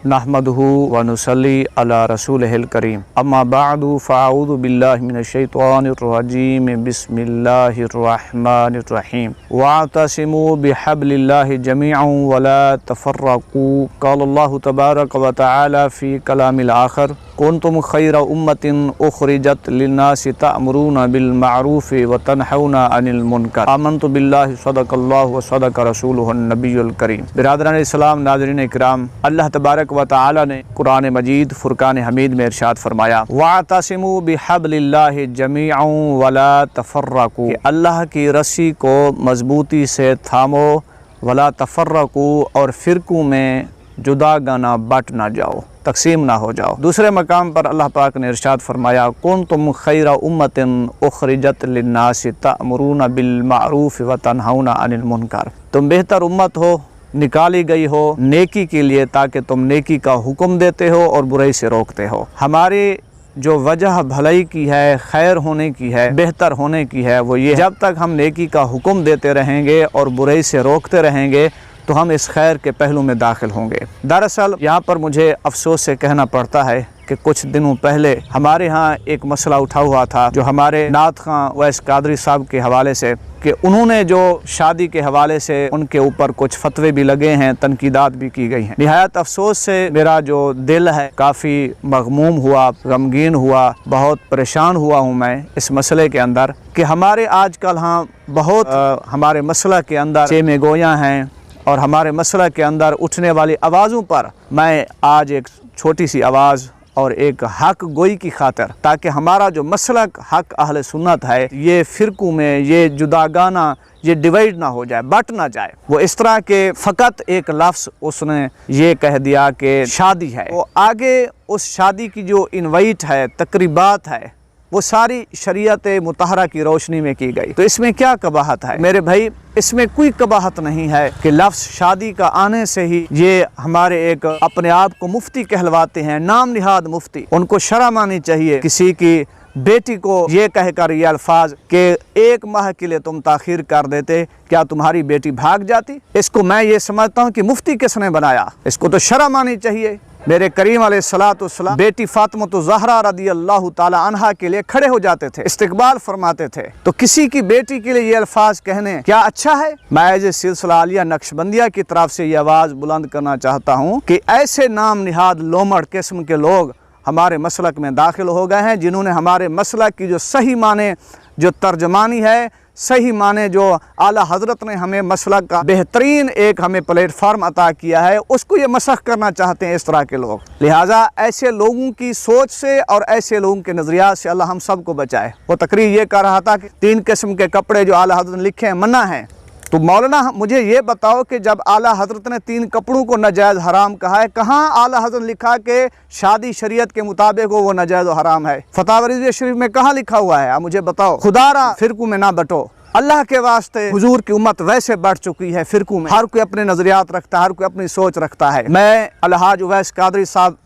नहमदुहु व नुसल्ली अला रसूलिहिल करीम अम्मा बअदु फ़अऊज़ु बिल्लाहि मिनश्शैतानिर रजीम बिस्मिल्लाहिर रहमानिर रहीम वअतसिमू बिहब्लिल्लाहि जमीअन व ला तफ़र्रक़ू क़ालल्लाहु तबारक व तआला फ़ी कलामिल आखिर कुन्तुम खैरा उम्मतिन उख़रिजत लिन्नासि तअमुरूना बिल मअरूफ़ि व तनहौना अनिल मुनकर आमन्तु बिल्लाहि सदक़ल्लाहु व सदक़ रसूलुहुन नबियुल करीम। बिरादरान इस्लाम, नाज़रीन इकराम, अल्लाह तबारक व तआला ने कुरान मजीद फुरकान हमीद में इरशाद फरमाया वअतसिमू बिहब्लिल्लाहि जमीअन व ला तफ़र्रक़ू, अल्लाह की रस्सी को मजबूती से थामो, वला तफ़र्रक़ू, और फ़िरक़ों में जुदा गाना बट ना जाओ, तकसीम ना हो जाओ। दूसरे मकाम पर अल्लाह पाक ने इरशाद फरमाया कुन्तुम खैरा उम्मतिन उख़रिजत लिन्नासि तअमुरूना बिल मअरूफ़ व तनहौना अनिल मुनकर, तुम बेहतर उम्मत हो, निकाली गई हो नेकी के लिए ताकि तुम नेकी का हुक्म देते हो और बुराई से रोकते हो। हमारी जो वजह भलाई की है, खैर होने की है, बेहतर होने की है, वो ये जब तक हम नेकी का हुक्म देते रहेंगे और बुराई से रोकते रहेंगे तो हम इस खैर के पहलू में दाखिल होंगे। दरअसल यहाँ पर मुझे अफसोस से कहना पड़ता है कि कुछ दिनों पहले हमारे यहाँ एक मसला उठा हुआ था जो हमारे नात खां वैस कादरी साहब के हवाले से, कि उन्होंने जो शादी के हवाले से उनके ऊपर कुछ फतवे भी लगे हैं, तनकीदात भी की गई हैं। निहायत अफसोस से मेरा जो दिल है काफ़ी मग़मूम हुआ, गमगीन हुआ, बहुत परेशान हुआ हूँ मैं इस मसले के अंदर कि हमारे आजकल हाँ बहुत हमारे मसला के अंदर चेमे गोयाँ हैं और हमारे मसला के अंदर उठने वाली आवाज़ों पर मैं आज एक छोटी सी आवाज़ और एक हक गोई की खातिर, ताकि हमारा जो मसलक हक अहले सुन्नत है ये फ़िरक़ों में, ये जुदागाना, ये डिवाइड ना हो जाए, बट ना जाए। वो इस तरह के फ़कत एक लफ्ज़ उसने ये कह दिया कि शादी है, वो आगे उस शादी की जो इनवाइट है, तकरीबात है, वो सारी शरीयत मुतहरा की रोशनी में की गई। तो इसमें क्या कबाहत है मेरे भाई? इसमें कोई कबाहत नहीं है कि लफ्ज़ शादी का आने से ही ये हमारे एक अपने आप को मुफ्ती कहलवाते हैं, नाम निहाद मुफ्ती, उनको शर्म आनी चाहिए किसी की बेटी को ये कहकर ये अल्फाज कि एक माह के लिए तुम ताख़ीर कर देते, क्या तुम्हारी बेटी भाग जाती? इसको मैं ये समझता हूँ कि मुफ्ती किसने बनाया, इसको तो शर्म आनी चाहिए। मेरे करीम अलैहिस्सलाम बेटी फातिमा ज़हरा रदी अल्लाह ताला अन्हा के लिए खड़े हो जाते थे, इस्तिकबाल फरमाते थे। तो किसी की बेटी के लिए ये अल्फाज कहने क्या अच्छा है? मैं एज सिलसिला आलिया नक्शबंदिया की तरफ से ये आवाज़ बुलंद करना चाहता हूँ कि ऐसे नाम निहाद लोमड़ किस्म के लोग हमारे मसलक में दाखिल हो गए हैं, जिन्होंने हमारे मसलक की जो सही माने, जो तर्जमानी है, सही माने जो आला हज़रत ने हमें मसलक का बेहतरीन एक हमें प्लेटफार्म अता किया है, उसको ये मसख करना चाहते हैं इस तरह के लोग। लिहाजा ऐसे लोगों की सोच से और ऐसे लोगों के नज़रियात से अल्लाह हम सब को बचाए। वो तकरीर ये कर रहा था कि 3 किस्म के कपड़े जो आला हज़रत ने लिखे हैं मना हैं। तो मौलाना मुझे ये बताओ कि जब आला हज़रत ने 3 कपड़ों को नाजायज़ हराम कहा है, कहाँ आला हज़रत लिखा कि शादी शरीयत के मुताबिक हो वो नाजायज़ हराम है? फतावा रिज़विया शरीफ में कहाँ लिखा हुआ है? आप मुझे बताओ। खुदारा फ़िरक़ों में ना बटो, अल्लाह के वास्ते। हुजूर की उम्मत वैसे बढ़ चुकी है फ़िरक़ों में, हर कोई अपने नज़रियात रखता है, हर कोई अपनी सोच रखता है। मैं अलहाज उवैस कादरी साहब,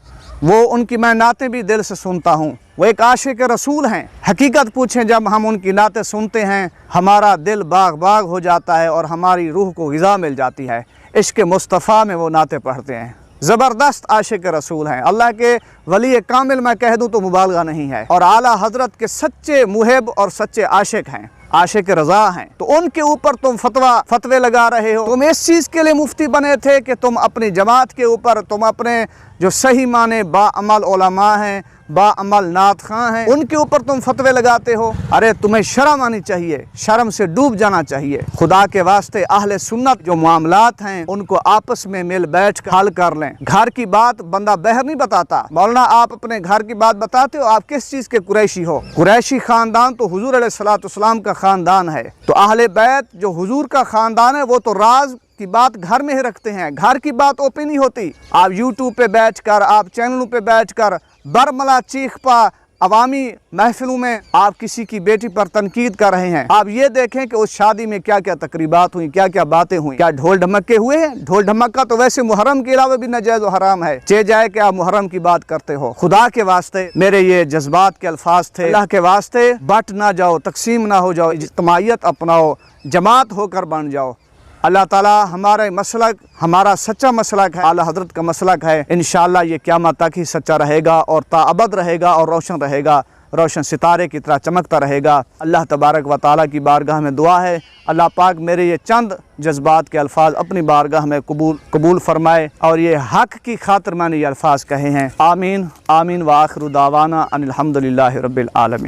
वो उनकी मैं नातें भी दिल से सुनता हूँ, वो एक आशिक रसूल हैं। हकीकत पूछें, जब हम उनकी नातें सुनते हैं हमारा दिल बाग बाग हो जाता है और हमारी रूह को ग़िज़ा मिल जाती है। इश्क़ मुस्तफ़ा में वो नातें पढ़ते हैं। ज़बरदस्त आशिक रसूल हैं, अल्लाह के वली कामिल मैं कह दूँ तो मुबालगा नहीं है, और आला हज़रत के सच्चे मुहिब और सच्चे आशिक हैं, आशिक रज़ा हैं। तो उनके ऊपर तुम फतवे लगा रहे हो। तुम इस चीज़ के लिए मुफ्ती बने थे कि तुम अपनी जमात के ऊपर, तुम अपने जो सही माने बाअमल उलमा हैं, बाअमल नात खां हैं, उनके ऊपर तुम फतवे लगाते हो। अरे तुम्हें शर्म आनी चाहिए, शर्म से डूब जाना चाहिए। खुदा के वास्ते अहले सुन्नत जो मामलात हैं उनको आपस में मिल बैठ कर हल कर लें। घर की बात बंदा बहर नहीं बताता। मौलाना आप अपने घर की बात बताते हो, आप किस चीज़ के कुरैशी हो? कुरैशी ख़ानदान तो हुजूर अलैहिस्सलाम का ख़ानदान है। तो अहले बैत जो हुजूर का ख़ानदान है वो तो राज की बात घर में ही रखते हैं, घर की बात ओपन नहीं होती। आप यूट्यूब पे बैठकर, आप चैनलों पे बैठकर बरमला चीख पा अवामी महफिलों में आप किसी की बेटी पर तनकीद कर रहे हैं। आप ये देखें कि उस शादी में क्या क्या तकरीबात हुई, क्या क्या बातें हुई, क्या ढोल ढमक्के हुए हैं? ढोल ढमक्का तो वैसे मुहर्रम के अलावा भी नाजायज़ व हराम है। चे जाए कि आप मुहर्रम की बात करते हो। खुदा के वास्ते मेरे ये जज्बात के अल्फाज थे, अल्लाह के वास्ते बट ना जाओ, तकसीम ना हो जाओ, इज्तिमाइयत अपनाओ, जमात होकर बन जाओ। اللہ تعالیٰ ہمارے مسلک، ہمارا سچا مسلک ہے، اعلیٰ حضرت کا مسلک ہے، انشاءاللہ یہ قیامت تک ہی سچا رہے گا اور تا ابد رہے گا اور روشن رہے گا، روشن ستارے کی طرح چمکتا رہے گا۔ اللہ تبارک و تعالیٰ کی بارگاہ میں دعا ہے اللہ پاک میرے یہ چند جذبات کے الفاظ اپنی بارگاہ میں قبول فرمائے، اور یہ حق کی خاطر میں نے یہ الفاظ کہے ہیں۔ آمین آمین وآخر دعوانا ان الحمدللہ رب العالمین۔